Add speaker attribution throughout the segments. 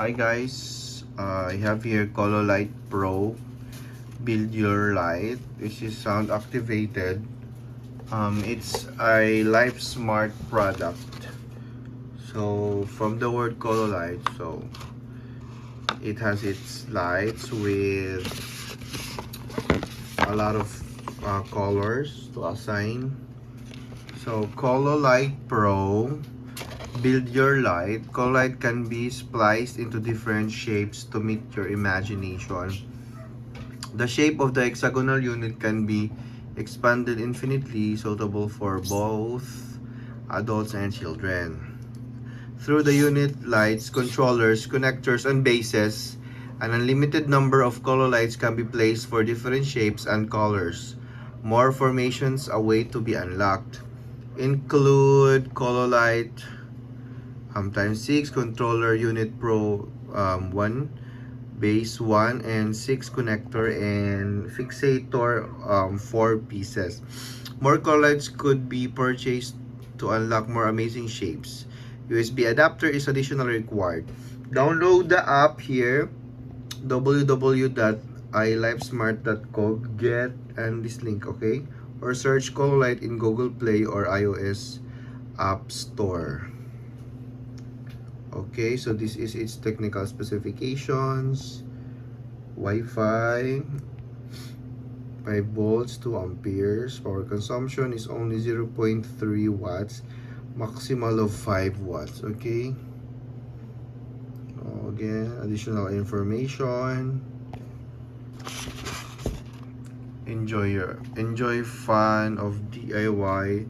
Speaker 1: Hi guys, I have here Cololight Pro Build Your Light, which is sound activated. It's a Lifesmart product. So from the word Cololight, so it has its lights with a lot of colors to assign. So Cololight Pro Build Your Light. Cololight can be spliced into different shapes to meet your imagination. The shape of the hexagonal unit can be expanded infinitely, suitable for both adults and children. Through the unit lights, controllers, connectors, and bases, an unlimited number of Cololights can be placed for different shapes and colors. More formations await to be unlocked. Include Cololight ×6 controller unit Pro 1, base 1 and 6 connector and fixator 4 pieces. More Cololights could be purchased to unlock more amazing shapes. USB adapter is additionally required. Download the app here, www.ilifesmart.co, get and this link, okay? Or search Cololight in Google Play or iOS App Store. Okay, so this is its technical specifications. Wi-Fi, 5 volts, 2 amperes. Power consumption is only 0.3 watts. Maximal of 5 watts. Okay. Again, additional information. Enjoy fun of DIY.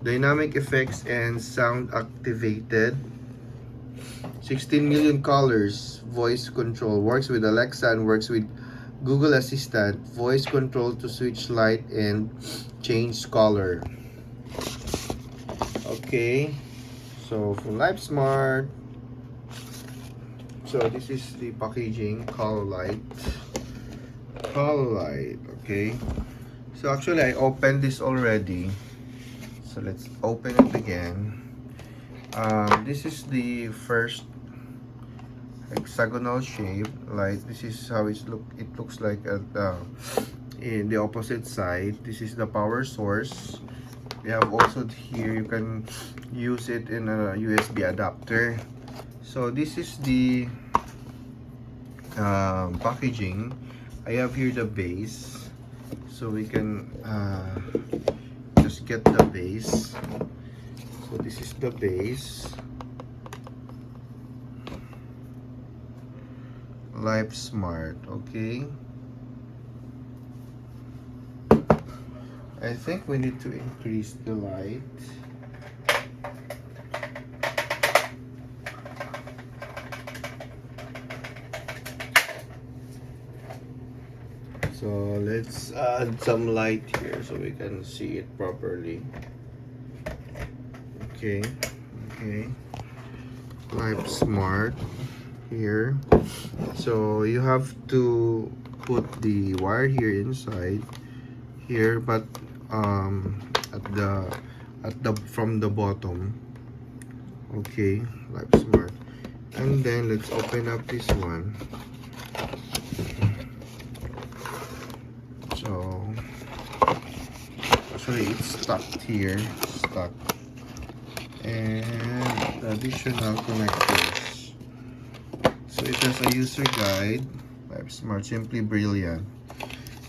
Speaker 1: Dynamic effects and sound activated. 16 million colors. Voice control. Works with Alexa and works with Google Assistant. Voice control to switch light and change color. Okay. So from Lifesmart. So this is the packaging. Cololight. Okay. So actually I opened this already. So let's open it again. This is the first hexagonal shape. Like this is how it looks like at in the opposite side. This is the power source. We have also here, you can use it in a USB adapter. So this is the packaging. I have here the base, so we can just get the base. So this is the base. Lifesmart, okay. I think we need to increase the light. So let's add some light here so we can see it properly. Okay. Lifesmart here. So you have to put the wire here inside here, but at the from the bottom. Okay, Lifesmart. And then let's open up this one. So actually it's stuck here, and additional connectors. So it has a user guide. Lifesmart, simply brilliant.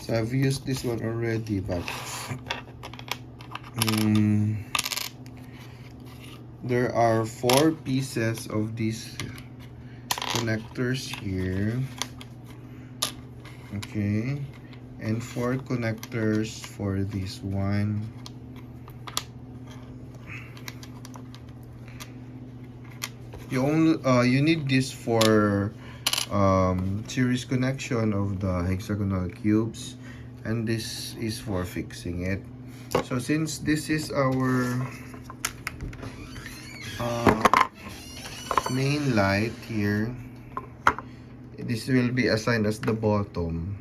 Speaker 1: So I've used this one already, but there are 4 pieces of these connectors here. Okay, and 4 connectors for this one. You need this for series connection of the hexagonal cubes, and this is for fixing it. So since this is our main light here, this will be assigned as the bottom,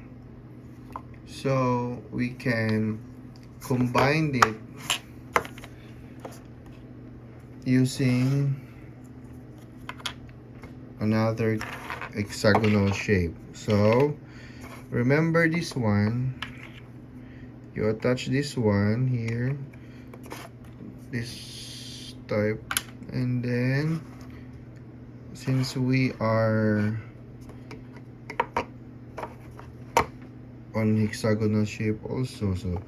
Speaker 1: so we can combine it using another hexagonal shape. So remember this one, you attach this one here, this type, and then since we are on hexagonal shape also, so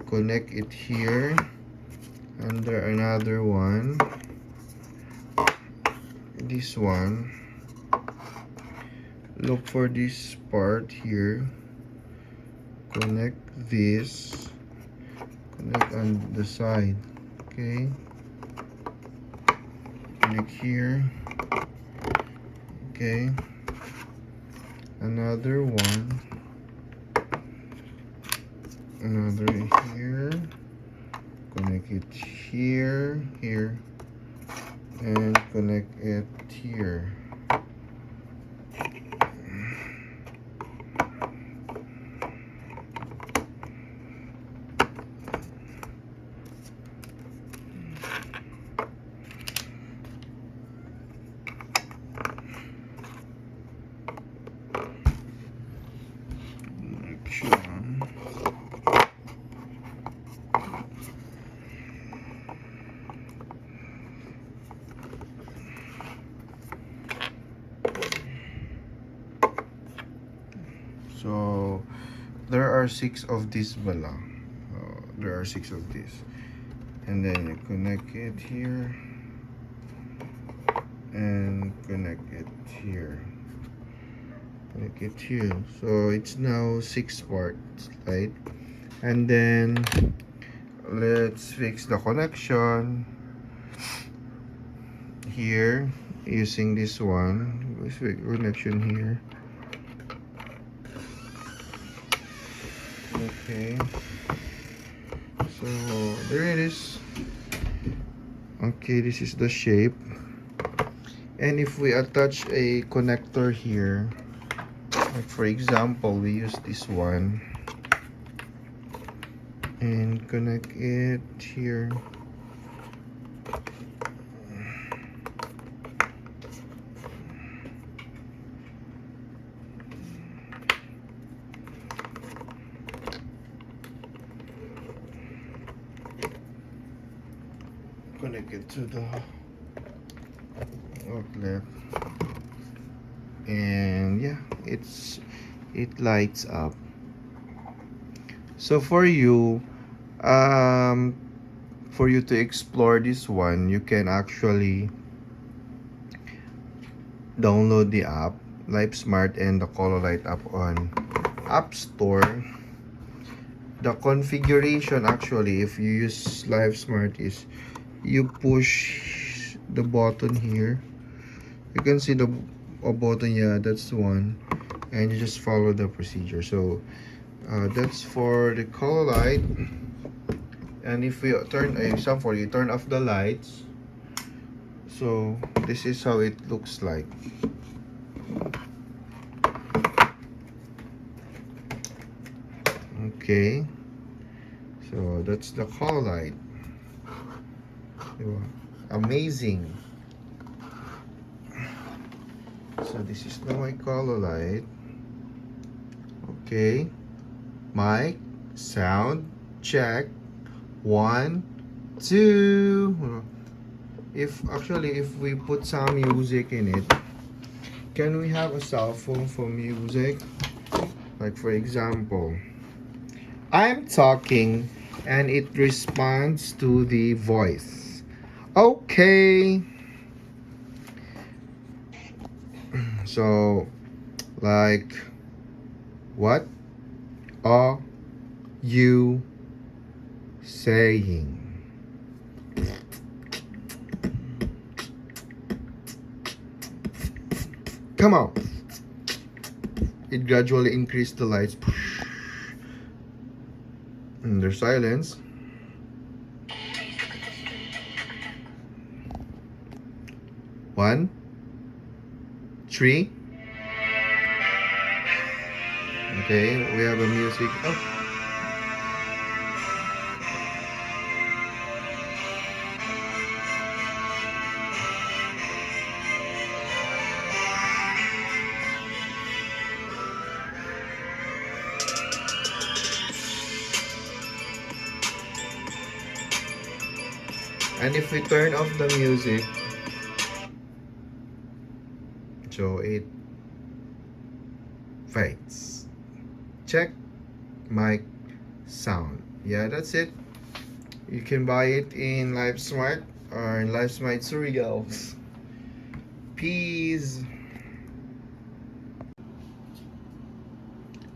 Speaker 1: connect it here under another one, this one. Look for this part here, connect this, connect on the side, okay, connect here, okay, another one, another here, connect it here, here, and connect it here. So there are 6 of this bala. There are 6 of this, and then you connect it here and connect it here, connect it here. So it's now 6 parts, right? And then let's fix the connection here using this one. Let's fix connection here. Okay, so there it is. Okay, this is the shape, and if we attach a connector here, like for example we use this one and connect it here, connect it to the outlet, and yeah, it lights up. So for you to explore this one, you can actually download the app Lifesmart and the Cololight app on App Store. The configuration actually, if you use Lifesmart, is you push the button here. You can see the button, yeah, that's the one, and you just follow the procedure. So that's for the Cololight. And if we turn, example, you turn off the lights, so this is how it looks like. Okay, so that's the Cololight. Amazing. So this is now my Cololight. Okay, mic, sound, check. 1, 2. If we put some music in it, can we have a cell phone for music? Like for example, I'm talking and it responds to the voice. Okay. So, like, what are you saying? Come on. It gradually increased the lights. And there's silence. 1, 3. Okay, we have a music. Oh. And if we turn off the music, so it fades. Check mic sound. Yeah, that's it. You can buy it in Lifesmart or in Lifesmart Cereals. Peace.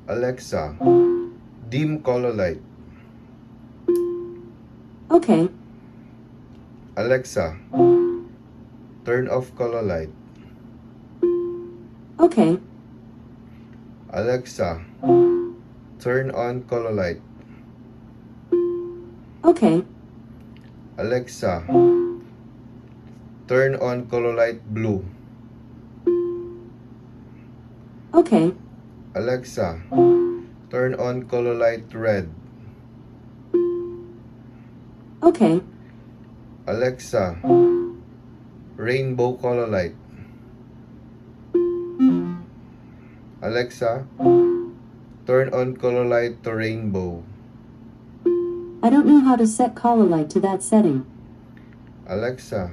Speaker 1: Alexa, dim color light.
Speaker 2: Okay.
Speaker 1: Alexa, turn off color light.
Speaker 2: Okay.
Speaker 1: Alexa, turn on color light.
Speaker 2: Okay.
Speaker 1: Alexa, turn on color light blue.
Speaker 2: Okay.
Speaker 1: Alexa, turn on color light red.
Speaker 2: Okay.
Speaker 1: Alexa, rainbow color light. Alexa, turn on color light to rainbow.
Speaker 2: I don't know how to set Cololight to that setting.
Speaker 1: Alexa,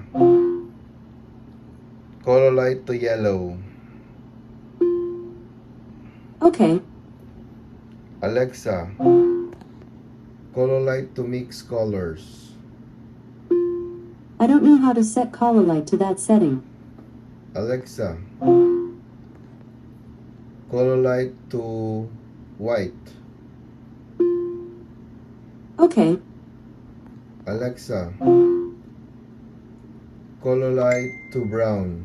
Speaker 1: color light to yellow.
Speaker 2: Okay.
Speaker 1: Alexa, color light to mix colors.
Speaker 2: I don't know how to set Cololight to that setting.
Speaker 1: Alexa, color light to white.
Speaker 2: Okay.
Speaker 1: Alexa, color light to brown.